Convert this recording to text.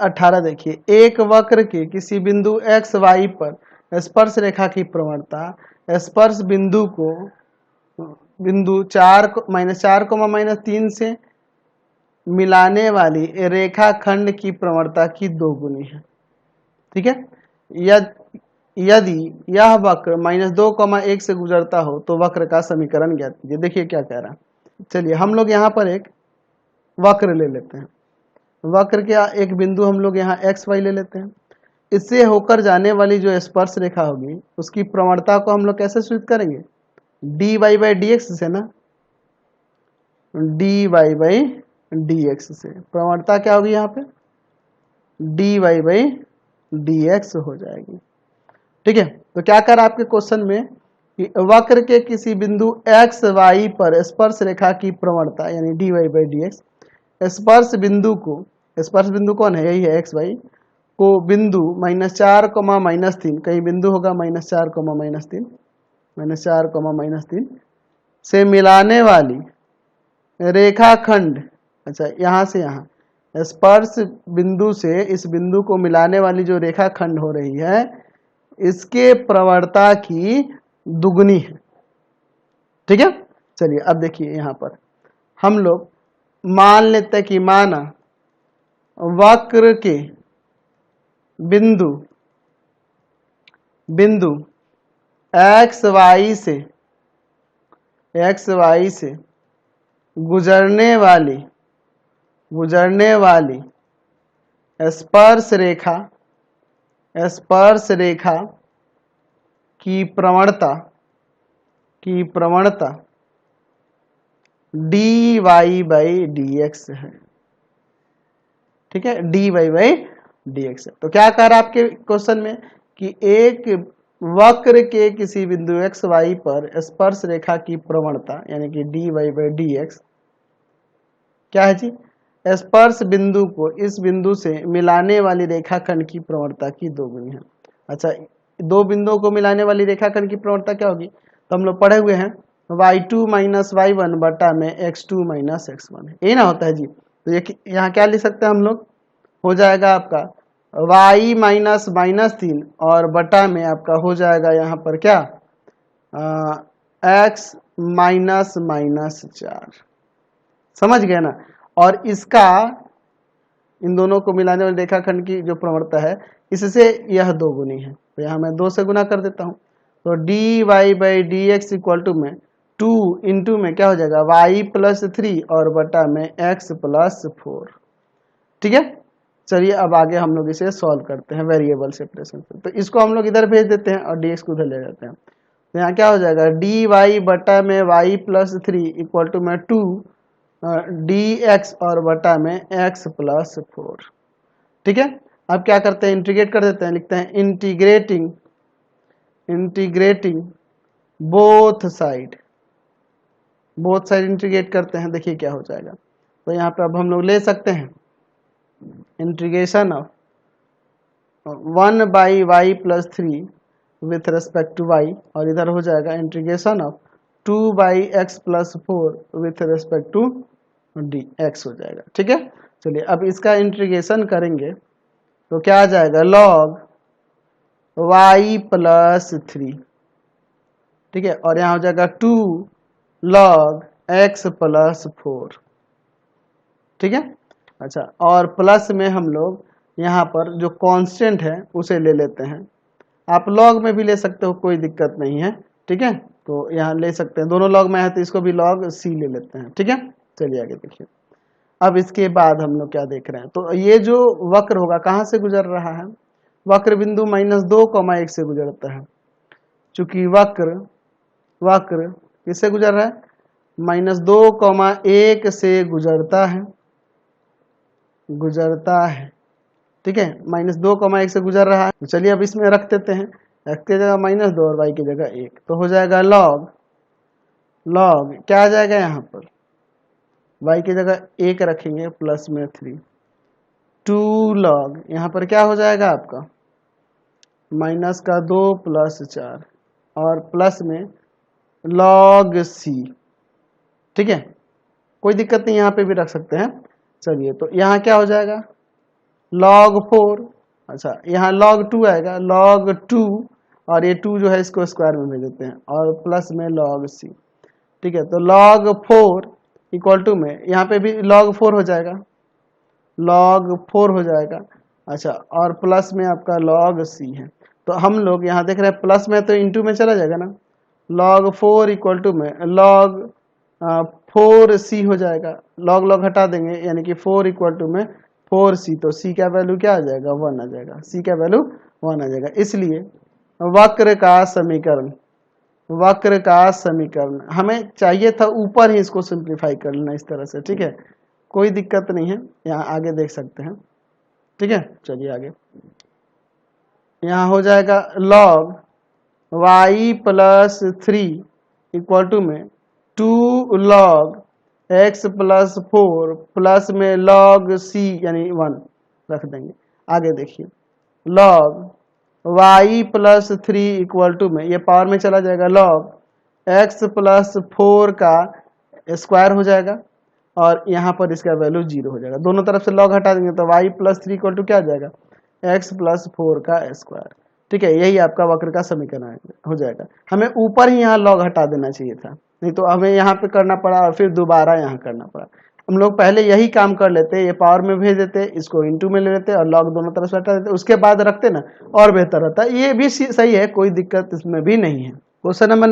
18 देखिए, एक वक्र के किसी बिंदु एक्स वाई पर स्पर्श रेखा की प्रवणता स्पर्श बिंदु को बिंदु 4 -4, से मिलाने वाली रेखाखंड की प्रवणता की दोगुनी है। ठीक है, यदि यह वक्र -2, 1 से गुजरता हो तो वक्र का समीकरण ज्ञात कीजिए। देखिए क्या कह रहा है। चलिए हम लोग यहाँ पर एक वक्र ले लेते हैं। वक्र के एक बिंदु हम लोग यहाँ एक्स वाई ले लेते हैं। इससे होकर जाने वाली जो स्पर्श रेखा होगी उसकी प्रवणता को हम लोग कैसे सूचित करेंगे? D y by d x से ना, d y by d x से। प्रवणता क्या होगी यहाँ पे? D y by d x हो जाएगी। ठीक है, तो क्या कर आपके क्वेश्चन में कि वक्र के किसी बिंदु एक्स वाई पर स्पर्श रेखा की प्रवणता यानी d y by d x, स्पर्श बिंदु कौन है? यही है एक्स वाई को बिंदु -4, -3, कहीं बिंदु होगा -4, -3 से मिलाने वाली रेखाखंड, अच्छा यहाँ से यहाँ स्पर्श बिंदु से इस बिंदु को मिलाने वाली जो रेखाखंड हो रही है इसके प्रवणता की दुगुनी है। ठीक है, चलिए अब देखिए यहाँ पर हम लोग मान लेते हैं कि माना वक्र के बिंदु एक्स वाई से गुजरने वाली स्पर्श रेखा की प्रवणता d y by d x है। ठीक है, d y by d x है। तो क्या कह रहा है आपके क्वेश्चन में कि एक वक्र के किसी बिंदु एक्स वाई पर स्पर्श रेखा की प्रवणता यानी कि d y by d x क्या है जी? स्पर्श बिंदु को इस बिंदु से मिलाने वाली रेखाखंड की प्रवणता की दोगुनी है। अच्छा, दो बिंदुओं को मिलाने वाली रेखाखंड की प्रवणता क्या होगी? तो हम लोग पढ़े हुए हैं y2 - y1 बटा में x2 - x1 ये ना होता है जी। तो ये यहाँ क्या लिख सकते हैं हम लोग? हो जाएगा आपका y -3 और बटा में आपका हो जाएगा यहाँ पर क्या x -4। समझ गए ना? और इसका इन दोनों को मिलाने वाली रेखाखंड की जो प्रवणता है इससे यह दोगुनी है। तो यहाँ मैं 2 से गुना कर देता हूँ। तो d y by d x equal to में 2 इंटू में क्या हो जाएगा y +3 और बटा में x +4। ठीक है, चलिए अब आगे हम लोग इसे सॉल्व करते हैं वेरिएबल सेपरेशन से। तो इसको हम लोग इधर भेज देते हैं और dx को उधर ले जाते हैं। तो यहाँ क्या हो जाएगा डी वाई बटा में y +3 इक्वल टू में 2 dx और बटा में x +4। ठीक है, अब क्या करते हैं इंटीग्रेट कर देते हैं। लिखते हैं इंटीग्रेटिंग बोथ साइड इंटीग्रेट करते हैं। देखिए क्या हो जाएगा। तो यहाँ पे अब हम लोग ले सकते हैं integration of 1/y +3 with respect to y और इधर हो जाएगा integration of 2/x +4 with respect to dx हो जाएगा। ठीक है, चलिए अब इसका इंटीग्रेशन करेंगे तो क्या आ जाएगा log y +3। ठीक है, और यहाँ हो जाएगा 2 log x +4। ठीक है, अच्छा, और प्लस में हम लोग यहाँ पर जो कांस्टेंट है उसे ले लेते हैं। आप log में भी ले सकते हो, कोई दिक्कत नहीं है। ठीक है, तो यहाँ ले सकते हैं, दोनों log में है तो इसको भी log c ले लेते हैं। ठीक है, चलिए आगे देखिए। अब इसके बाद हम लोग क्या देख रहे हैं, तो ये जो वक्र होगा कहाँ से गुजर रहा है? वक्र बिंदु -2, 1 से गुजरता है। चूंकि वक्र किससे गुजर रहा है? -2, 1 से गुजरता है। ठीक है, -2, 1 से गुजर रहा है। तो चलिए अब इसमें रख देते हैं, x की जगह -2 और y की जगह 1। तो हो जाएगा log क्या आ जाएगा यहाँ पर? y की जगह 1 रखेंगे प्लस में 3 2 log यहाँ पर क्या हो जाएगा आपका -2 + 4 और प्लस में log c। ठीक है, कोई दिक्कत नहीं, यहाँ पे भी रख सकते हैं। चलिए तो यहाँ क्या हो जाएगा log 4, अच्छा यहाँ log 2 आएगा, log 2 और ये 2 जो है इसको स्क्वायर में भेज देते हैं और प्लस में log c। ठीक है, तो log 4 इक्वल टू में यहाँ पे भी log 4 हो जाएगा, log 4 हो जाएगा। अच्छा, और प्लस में आपका log c है। तो हम लोग यहाँ देख रहे हैं प्लस में तो इंटू में चला जाएगा ना, log 4 इक्वल टू में log 4c हो जाएगा, log log हटा देंगे यानी कि 4 इक्वल टू में 4c, तो c का वैल्यू क्या आ जाएगा, 1 आ जाएगा, c का वैल्यू 1 आ जाएगा। इसलिए वक्र का समीकरण, वक्र का समीकरण हमें चाहिए था ऊपर ही इसको सिंप्लीफाई कर लेना इस तरह से। ठीक है, कोई दिक्कत नहीं है, यहाँ आगे देख सकते हैं। ठीक है, चलिए आगे, यहाँ हो जाएगा log y plus 3 equal to में 2 log x प्लस 4 प्लस में log c यानी 1 रख देंगे। आगे देखिए, log y plus 3 equal to में ये पावर में चला जाएगा, log x प्लस 4 का स्क्वायर हो जाएगा और यहाँ पर इसका वैल्यू 0 हो जाएगा। दोनों तरफ से log हटा देंगे तो y प्लस 3 इक्वल टू क्या आ जाएगा, x प्लस 4 का स्क्वायर। ठीक है, यही आपका वक्र का समीकरण हो जाएगा। हमें ऊपर ही यहाँ log हटा देना चाहिए था, नहीं तो हमें यहाँ पे करना पड़ा और फिर दोबारा यहाँ करना पड़ा। हम लोग पहले यही काम कर लेते, ये पावर में भेज देते, इसको इंटू में ले लेते और log दोनों तरफ से हटा देते, उसके बाद रखते ना, और बेहतर रहता। ये भी सही है, कोई दिक्कत इसमें भी नहीं है। Question number